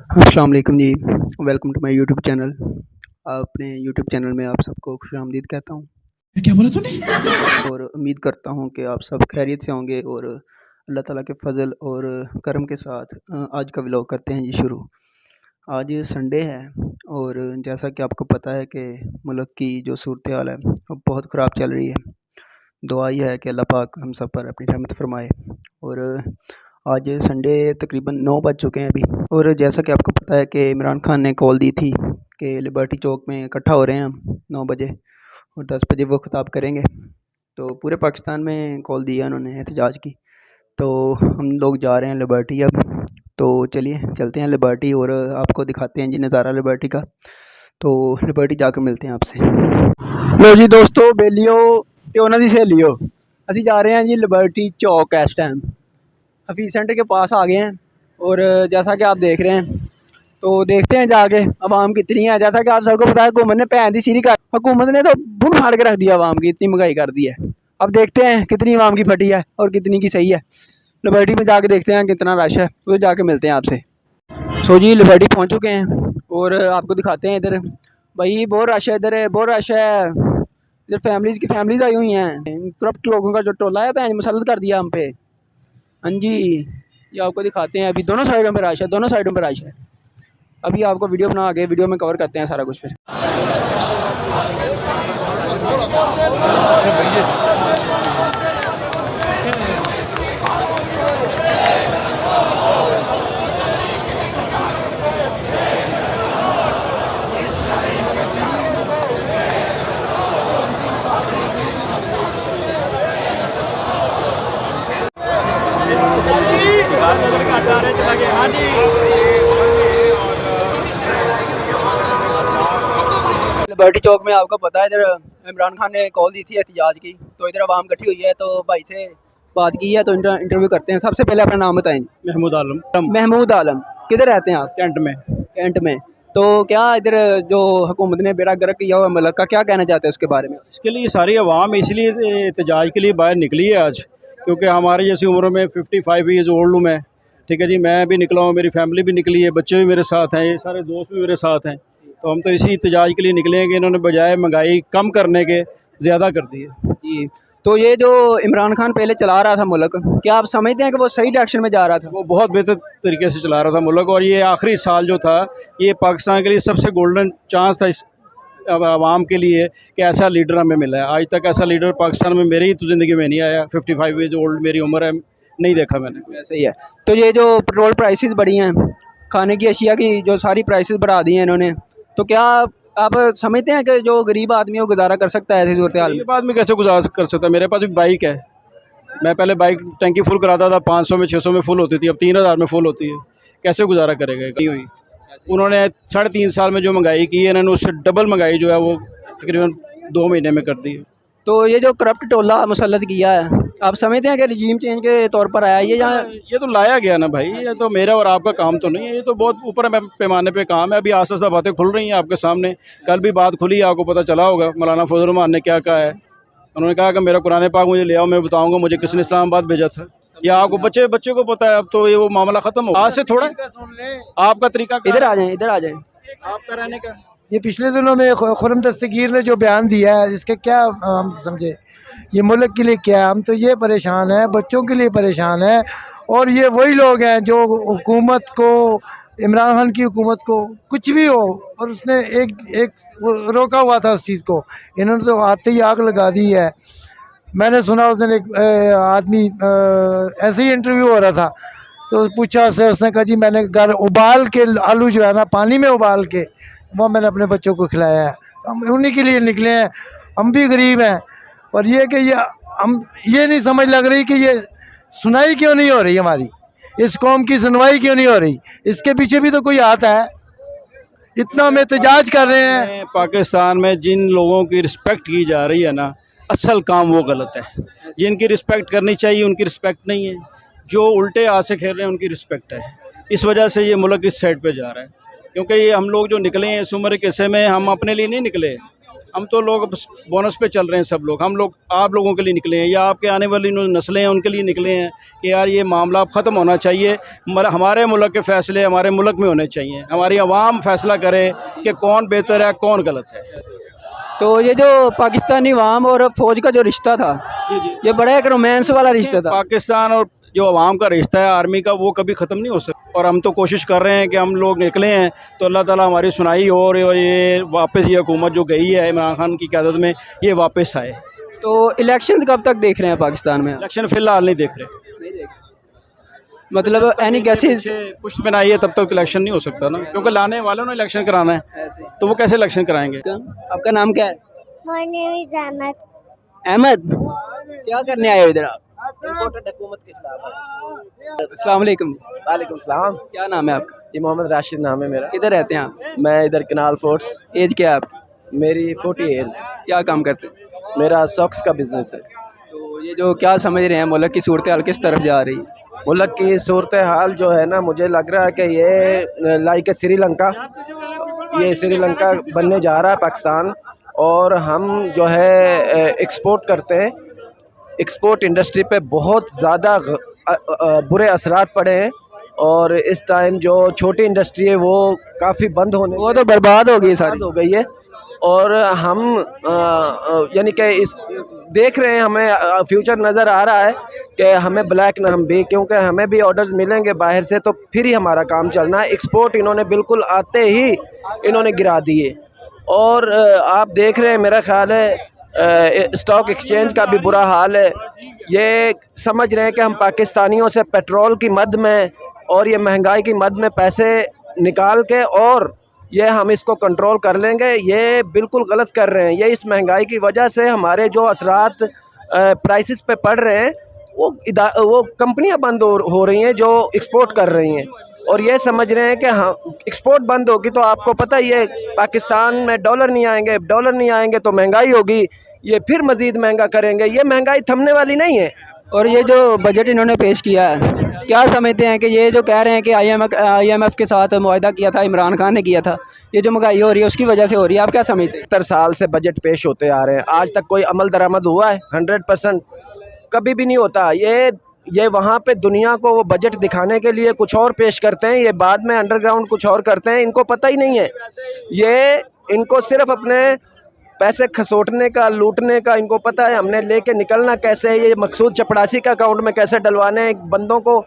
अस्सलाम वालेकुम जी। Welcome to my YouTube channel. अपने यूट्यूब चैनल में आप सबको खुशामदीद कहता हूँ क्या बोला तूने? और उम्मीद करता हूँ कि आप सब खैरियत से होंगे और अल्लाह ताला के फ़ज़ल और करम के साथ आज का व्लॉग करते हैं जी शुरू। आज संडे है और जैसा कि आपको पता है कि मुल्क की जो सूरत हाल है वो बहुत ख़राब चल रही है। दुआ ये है कि अल्लाह पाक हम सब पर अपनी रहमत फ़रमाए। और आज संडे तकरीबन 9 बज चुके हैं अभी और जैसा कि आपको पता है कि इमरान खान ने कॉल दी थी कि लिबर्टी चौक में इकट्ठा हो रहे हैं हम 9 बजे और 10 बजे वो ख़िताब करेंगे। तो पूरे पाकिस्तान में कॉल दिया उन्होंने एहतजाज की। तो हम लोग जा रहे हैं लिबर्टी अब। तो चलिए चलते हैं लिबर्टी और आपको दिखाते हैं जी नज़ारा लिबर्टी का। तो लिबर्टी जाकर मिलते हैं आपसे। लो जी दोस्तों बेलियो ते उन्होंने दी सहेलियो ਅਸੀਂ जा रहे हैं जी लिबर्टी चौक इस टाइम हफीज़ सेंटर के पास आ गए हैं। और जैसा कि आप देख रहे हैं तो देखते हैं जाके आवाम कितनी है। जैसा कि आप सबको पता है हुकूमत ने भैन दी सीरी कर हुकूमत ने तो बुन फाड़ के रख दिया आवाम की, इतनी महंगाई कर दी है। अब देखते हैं कितनी आवाम की फटी है और कितनी की सही है। लिबर्टी में जाके देखते हैं कितना रश है, तो जाके मिलते हैं आपसे। सो जी लिबर्टी पहुंच चुके हैं और आपको दिखाते हैं इधर। भाई बहुत रश है, इधर बहुत रश है। इधर फैमिलीज आई हुई हैं। करप्ट लोगों का जो टोला है भैन मुसल्लत कर दिया हम पे। हाँ जी, ये आपको दिखाते हैं। अभी दोनों साइडों पे रश है, दोनों साइडों पे रश है। अभी आपको वीडियो बना के वीडियो में कवर करते हैं सारा कुछ फिर। लिबर्टी चौक में आपको पता है इधर इमरान खान ने कॉल दी थी एहतजाज की, तो इधर आवाम इकट्ठी हुई है। तो भाई से बात की है, तो इंटरव्यू करते हैं। सबसे पहले अपना नाम बताएं। महमूद आलम। महमूद आलम, किधर रहते हैं आप? कैंट में। कैंट में। तो क्या इधर जो हुकूमत ने बेड़ा गर्क किया हुआ मुल्क का, क्या कहना चाहते हैं उसके बारे में? इसके लिए सारी आवाम इसलिए एहतजाज के लिए बाहर निकली है आज, क्योंकि हमारे जैसी उम्र में 55 ईयर्स ओल्ड हूँ मैं। ठीक है जी, मैं भी निकला हूँ, मेरी फैमिली भी निकली है, बच्चे भी मेरे साथ हैं, ये सारे दोस्त भी मेरे साथ हैं। तो हम तो इसी एहतजाज के लिए निकले हैं कि इन्होंने बजाय महंगाई कम करने के ज़्यादा कर दी है। जी, तो ये जो इमरान खान पहले चला रहा था मुल्क, क्या आप समझते हैं कि वो सही डायरेक्शन में जा रहा था? वो बहुत बेहतर तरीके से चला रहा था मुल्क, और ये आखिरी साल जो था ये पाकिस्तान के लिए सबसे गोल्डन चांस था इस आवाम के लिए कि ऐसा लीडर हमें मिला है। आज तक ऐसा लीडर पाकिस्तान में मेरी तो ज़िंदगी में नहीं आया। 55 ईयर्स ओल्ड मेरी उम्र है, नहीं देखा मैंने। ऐसा ही है। तो ये जो पेट्रोल प्राइसेस बढ़ी हैं, खाने की अशिया की जो सारी प्राइसेस बढ़ा दी हैं इन्होंने, तो क्या आप समझते हैं कि जो गरीब आदमी है वो गुजारा कर सकता है ऐसी सूरत हाल में? ये बात मैं कैसे गुजार कर सकता, मेरे पास भी बाइक है। मैं पहले बाइक टंकी फुल कराता था, 500 में 600 में फुल होती थी, अब 3000 में फुल होती है। कैसे गुजारा करेगा? नहीं हुई। उन्होंने 3.5 साल में जो महंगाई की है, इन्होंने उससे डबल महंगाई जो है वो तकरीबन 2 महीने में कर दी है। तो ये जो करप्ट टोला मुसल्लत किया है, आप समझते हैं कि रिजीम चेंज के तौर पर आया ये, या ये तो लाया गया ना भाई, ये तो मेरा और आपका काम तो नहीं है, ये तो बहुत ऊपर पैमाने पे काम है। अभी आस्ते आस्ते बातें खुल रही हैं आपके सामने। कल भी बात खुली, आपको पता चला होगा मौलाना फजल रहमान ने क्या कहा है। उन्होंने कहा कि मेरा कुरान पाक मुझे ले आओ, मैं बताऊंगा मुझे किसने इस्लामाबाद भेजा था। या आपको बच्चे को पता है। अब तो ये वो मामला ख़त्म हो, आज से थोड़ा आपका तरीका। इधर आ जाएं, इधर आ जाएं। आपका रहने का ये पिछले दिनों में खुर्रम दस्तगीर ने जो बयान दिया है, इसके क्या हम समझे? ये मुल्क के लिए क्या है? हम तो ये परेशान हैं, बच्चों के लिए परेशान हैं। और ये वही लोग हैं जो हुकूमत को, इमरान खान की हुकूमत को कुछ भी हो, और उसने एक रोका हुआ था उस चीज़ को, इन्होंने तो आते ही आग लगा दी है। मैंने सुना उस दिन एक आदमी ऐसे ही इंटरव्यू हो रहा था, तो पूछा उसने कहा जी मैंने घर उबाल के आलू जो है ना पानी में उबाल के वो मैंने अपने बच्चों को खिलाया है। हम उन्हीं के लिए निकले हैं। हम भी गरीब हैं, और ये कि ये हम ये नहीं समझ लग रही कि ये सुनाई क्यों नहीं हो रही हमारी, इस कौम की सुनवाई क्यों नहीं हो रही। इसके पीछे भी तो कोई हाथ है। इतना हम एहतजाज कर रहे हैं। पाकिस्तान में जिन लोगों की रिस्पेक्ट की जा रही है ना, असल काम वो गलत है। जिनकी रिस्पेक्ट करनी चाहिए उनकी रिस्पेक्ट नहीं है, जो उल्टे हाथ से खेल रहे हैं उनकी रिस्पेक्ट है। इस वजह से ये मुल्क इस साइड पे जा रहा है, क्योंकि ये हम लोग जो निकले हैं इस उम्र के हिस्से में, हम अपने लिए नहीं निकले, हम तो लोग बोनस पे चल रहे हैं सब लोग। हम लोग आप लोगों के लिए निकले हैं या आपके आने वाली नस्लें हैं उनके लिए निकले हैं कि यार ये मामला अब ख़त्म होना चाहिए। हमारे मुल्क के फ़ैसले हमारे मुल्क में होने चाहिए। हमारी आवाम फैसला करे कि कौन बेहतर है कौन गलत है। तो ये जो पाकिस्तानी अवाम और फ़ौज का जो रिश्ता था, ये बड़ा एक रोमांस वाला रिश्ता था। पाकिस्तान और जो अवाम का रिश्ता है आर्मी का, वो कभी ख़त्म नहीं हो सकता। और हम तो कोशिश कर रहे हैं कि हम लोग निकले हैं तो अल्लाह ताला हमारी सुनाई हो और ये वापस ये हुकूमत जो गई है इमरान खान की क़यादत में, ये वापस आए। तो इलेक्शंस कब तक देख रहे हैं पाकिस्तान में? इलेक्शन फ़िलहाल नहीं देख रहे। मतलब एनी गैसेज पुष्ट में आई है तब तक इलेक्शन नहीं हो सकता ना, क्योंकि लाने वालों ने इलेक्शन कराना है तो वो कैसे इलेक्शन कराएंगे। आपका नाम क्या है? My name is Ahmed. Ahmad, क्या करने आए हो इधर आप? हुकूमत के खिलाफ। अस्सलाम वालेकुम। वालेकुम सलाम। क्या नाम है आपका? ये मोहम्मद राशिद नाम है मेरा। किधर रहते हैं आप? मैं इधर कनाल फोर्ट्स। एज क्या है आपकी? मेरी 40 ईयर्स। क्या काम करते हैं? मेरा सॉक्स का बिजनेस है। तो ये जो क्या समझ रहे हैं मुल्क की सूरत हाल किस तरफ जा रही है? मुल्क की सूरत हाल जो है ना, मुझे लग रहा है कि ये लाइक श्रीलंका, ये श्रीलंका बनने जा रहा है पाकिस्तान। और हम जो है एक्सपोर्ट करते हैं, एक्सपोर्ट इंडस्ट्री पे बहुत ज़्यादा बुरे असरात पड़े हैं। और इस टाइम जो छोटी इंडस्ट्री है वो काफ़ी बंद होने, वो तो बर्बाद हो गई, सारी हो गई है। और हम यानी कि इस देख रहे हैं, हमें फ्यूचर नज़र आ रहा है कि हमें ब्लैक ना हम भी, क्योंकि हमें भी ऑर्डर्स मिलेंगे बाहर से तो फिर ही हमारा काम चलना है। एक्सपोर्ट इन्होंने बिल्कुल आते ही इन्होंने गिरा दिए। और आप देख रहे हैं, मेरा ख्याल है स्टॉक एक्सचेंज का भी बुरा हाल है। ये समझ रहे हैं कि हम पाकिस्तानियों से पेट्रोल की मद में और ये महंगाई की मद में पैसे निकाल के और ये हम इसको कंट्रोल कर लेंगे। ये बिल्कुल गलत कर रहे हैं। ये इस महंगाई की वजह से हमारे जो असरात प्राइसेस पे पड़ रहे हैं, वो कंपनियां बंद हो रही हैं जो एक्सपोर्ट कर रही हैं। और ये समझ रहे हैं कि हाँ, एक्सपोर्ट बंद होगी तो आपको पता ही है पाकिस्तान में डॉलर नहीं आएंगे, डॉलर नहीं आएंगे तो महंगाई होगी, ये फिर मज़ीद महंगा करेंगे। ये महंगाई थमने वाली नहीं है। और ये जो बजट इन्होंने पेश किया है, क्या समझते हैं कि ये जो कह रहे हैं कि IMF के साथ मुआहदा किया था, इमरान खान ने किया था, ये जो महंगाई हो रही है उसकी वजह से हो रही है, आप क्या समझते हैं? 70 साल से बजट पेश होते आ रहे हैं, आज तक कोई अमल दरामद हुआ है? 100% कभी भी नहीं होता। ये वहाँ पे दुनिया को वो बजट दिखाने के लिए कुछ और पेश करते हैं, ये बाद में अंडरग्राउंड कुछ और करते हैं। इनको पता ही नहीं है, ये इनको सिर्फ अपने पैसे खसोटने का, लूटने का इनको पता है। हमने लेके निकलना कैसे है, ये मकसूद चपड़ासी का अकाउंट में कैसे डलवाने हैं, बंदों को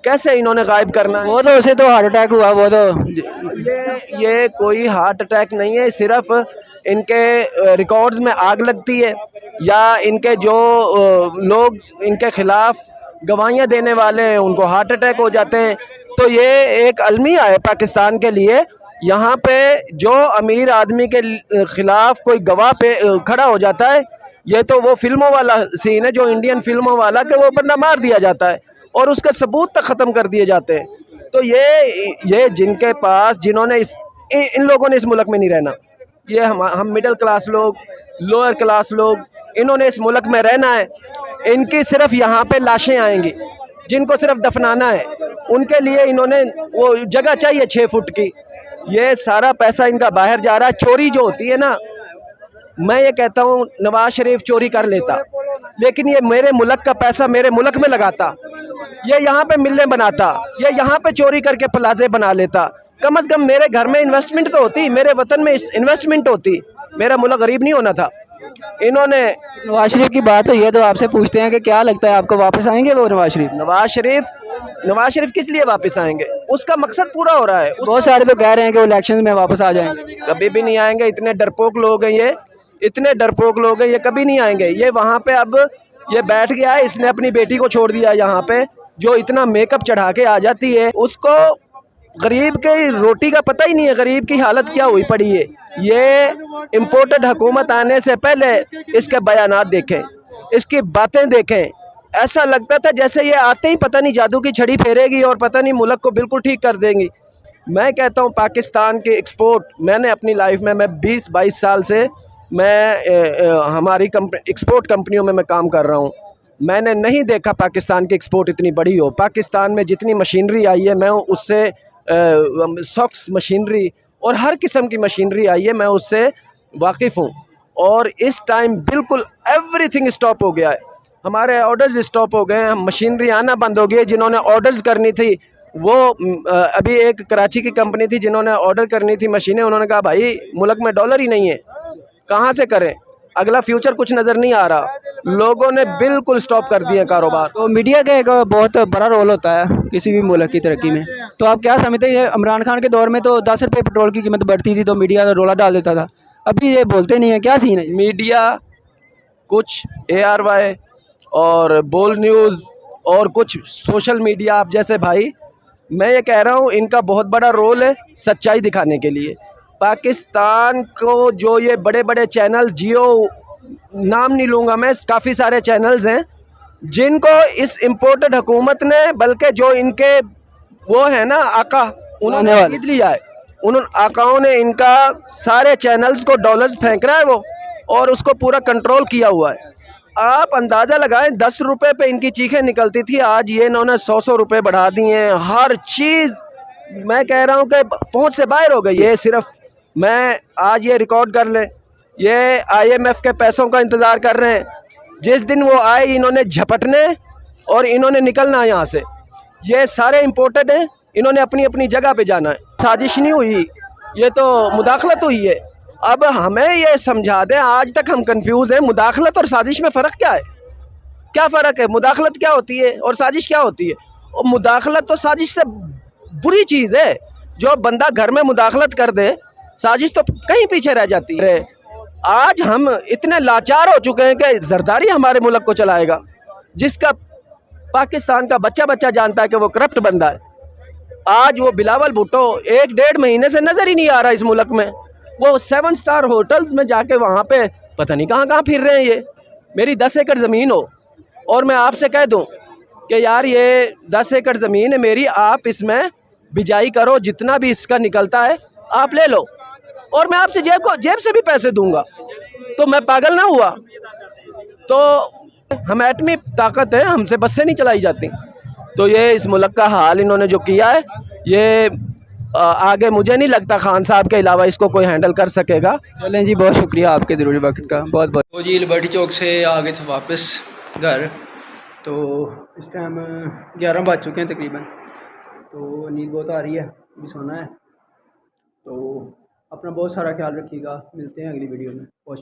कैसे इन्होंने गायब करना है। वो तो उसे तो हार्ट अटैक हुआ, वो तो ये कोई हार्ट अटैक नहीं है, सिर्फ इनके रिकॉर्ड्स में आग लगती है या इनके जो लोग इनके खिलाफ गवाहियाँ देने वाले हैं उनको हार्ट अटैक हो जाते हैं। तो ये एक अलमिया है पाकिस्तान के लिए। यहाँ पे जो अमीर आदमी के ख़िलाफ़ कोई गवाह पे खड़ा हो जाता है, ये तो वो फिल्मों वाला सीन है, जो इंडियन फिल्मों वाला, कि वो बंदा मार दिया जाता है और उसके सबूत तक ख़त्म कर दिए जाते हैं। तो ये जिनके पास, जिन्होंने इन लोगों ने इस मुल्क में नहीं रहना, ये हम मिडिल क्लास लोग, लोअर क्लास लोग, इन्होंने इस मुल्क में रहना है। इनकी सिर्फ यहाँ पे लाशें आएंगी, जिनको सिर्फ दफनाना है, उनके लिए इन्होंने वो जगह चाहिए 6 फुट की। ये सारा पैसा इनका बाहर जा रहा है। चोरी जो होती है ना, मैं ये कहता हूँ नवाज शरीफ चोरी कर लेता, लेकिन ये मेरे मुल्क का पैसा मेरे मुल्क में लगाता, ये यहाँ पे मिलें बनाता, ये यहाँ पे चोरी करके प्लाजे बना लेता। कम से कम मेरे घर में इन्वेस्टमेंट तो होती, मेरे वतन में इन्वेस्टमेंट होती, मेरा मुल्क गरीब नहीं होना था। इन्होंने नवाज शरीफ की बात हुई है तो आपसे पूछते हैं कि क्या लगता है आपको, वापस आएंगे वो नवाज शरीफ? नवाज शरीफ किस लिए वापस आएंगे? उसका मकसद पूरा हो रहा है। बहुत सारे तो कह रहे हैं कि वो इलेक्शन में वापस आ जाएंगे। कभी भी नहीं आएंगे, इतने डरपोक लोग हैं ये, इतने डरपोक लोग हैं, ये कभी नहीं आएंगे। ये वहाँ पे अब ये बैठ गया है, इसने अपनी बेटी को छोड़ दिया यहाँ पे, जो इतना मेकअप चढ़ा के आ जाती है। उसको गरीब के रोटी का पता ही नहीं है, गरीब की हालत क्या हुई पड़ी है। ये इम्पोर्टेड हुकूमत आने से पहले इसके बयानात देखें, इसकी बातें देखें, ऐसा लगता था जैसे ये आते ही पता नहीं जादू की छड़ी फेरेगी और पता नहीं मुल्क को बिल्कुल ठीक कर देंगी। मैं कहता हूँ पाकिस्तान के एक्सपोर्ट, मैंने अपनी लाइफ में, मैं 20-22 साल से मैं हमारी एक्सपोर्ट कंपनियों में मैं काम कर रहा हूँ। मैंने नहीं देखा पाकिस्तान की एक्सपोर्ट इतनी बड़ी हो। पाकिस्तान में जितनी मशीनरी आई है, मैं उससे सॉक्स मशीनरी और हर किस्म की मशीनरी आई है, मैं उससे वाकिफ़ हूँ। और इस टाइम बिल्कुल एवरीथिंग स्टॉप हो गया है। हमारे ऑर्डर्स स्टॉप हो गए हैं, मशीनरी आना बंद हो गई है। जिन्होंने ऑर्डर्स करनी थी वो अभी एक कराची की कंपनी थी जिन्होंने ऑर्डर करनी थी मशीनें, उन्होंने कहा भाई मुल्क में डॉलर ही नहीं है, कहाँ से करें, अगला फ्यूचर कुछ नज़र नहीं आ रहा। लोगों ने बिल्कुल स्टॉप कर दिया कारोबार। तो मीडिया का एक बहुत बड़ा रोल होता है किसी भी मुल्क की तरक्की में। तो आप क्या समझते हैं, ये इमरान खान के दौर में तो 10 रुपये पेट्रोल की कीमत बढ़ती थी तो मीडिया रोला डाल देता था, अभी ये बोलते नहीं है, क्या सीन है? मीडिया कुछ ARY और बोल न्यूज़ और कुछ सोशल मीडिया आप जैसे भाई, मैं ये कह रहा हूँ इनका बहुत बड़ा रोल है सच्चाई दिखाने के लिए। पाकिस्तान को जो ये बड़े बड़े चैनल, जियो नाम नहीं लूँगा मैं, काफ़ी सारे चैनल्स हैं जिनको इस इम्पोर्टेड हुकूमत ने, बल्कि जो इनके वो है ना आका, उन्होंने खरीद लिया है। उन आकाओं ने इनका सारे चैनल्स को डॉलर्स फेंक रहा है वो, और उसको पूरा कंट्रोल किया हुआ है। आप अंदाज़ा लगाएं 10 रुपये पे इनकी चीखें निकलती थी, आज ये इन्होंने 100 रुपये बढ़ा दिए हैं। हर चीज़ मैं कह रहा हूँ कि पहुँच से बाहर हो गई है। सिर्फ मैं आज ये रिकॉर्ड कर लें, ये IMF के पैसों का इंतज़ार कर रहे हैं, जिस दिन वो आए इन्होंने झपटने और इन्होंने निकलना यहाँ से। ये सारे इम्पोर्टेड हैं, इन्होंने अपनी अपनी जगह पे जाना है। साजिश नहीं हुई, ये तो मुदाखलत हुई है। अब हमें ये समझा दें, आज तक हम कंफ्यूज हैं, मुदाखलत और साजिश में फ़र्क क्या है? क्या फ़र्क है? मुदाखलत क्या होती है और साजिश क्या होती है? और मुदाखलत तो साजिश से बुरी चीज़ है। जो बंदा घर में मुदाखलत कर दे, साजिश तो कहीं पीछे रह जाती है। आज हम इतने लाचार हो चुके हैं कि जरदारी हमारे मुल्क को चलाएगा, जिसका पाकिस्तान का बच्चा बच्चा जानता है कि वो करप्ट बंदा है। आज वो बिलावल भुट्टो 1-1.5 महीने से नज़र ही नहीं आ रहा इस मुल्क में। वो 7 स्टार होटल्स में जाके वहाँ पे पता नहीं कहाँ कहाँ फिर रहे हैं। ये मेरी 10 एकड़ ज़मीन हो और मैं आपसे कह दूँ कि यार ये 10 एकड़ ज़मीन है मेरी, आप इसमें बिजाई करो, जितना भी इसका निकलता है आप ले लो, और मैं आपसे जेब से भी पैसे दूंगा, तो मैं पागल ना हुआ? तो हम एटमी ताकत है, हमसे बसें नहीं चलाई जाती। तो ये इस मुल्क का हाल इन्होंने जो किया है, ये आगे मुझे नहीं लगता खान साहब के अलावा इसको कोई हैंडल कर सकेगा। चलें जी, बहुत शुक्रिया आपके ज़रूरी वक्त का, बहुत बहुत। तो जी लिबर्टी चौक से आ गए थे वापस घर, तो इस टाइम 11 बज चुके हैं तकरीबन। तो नींद बहुत आ रही है, अभी सोना है। तो अपना बहुत सारा ख्याल रखिएगा, मिलते हैं अगली वीडियो में। बहुत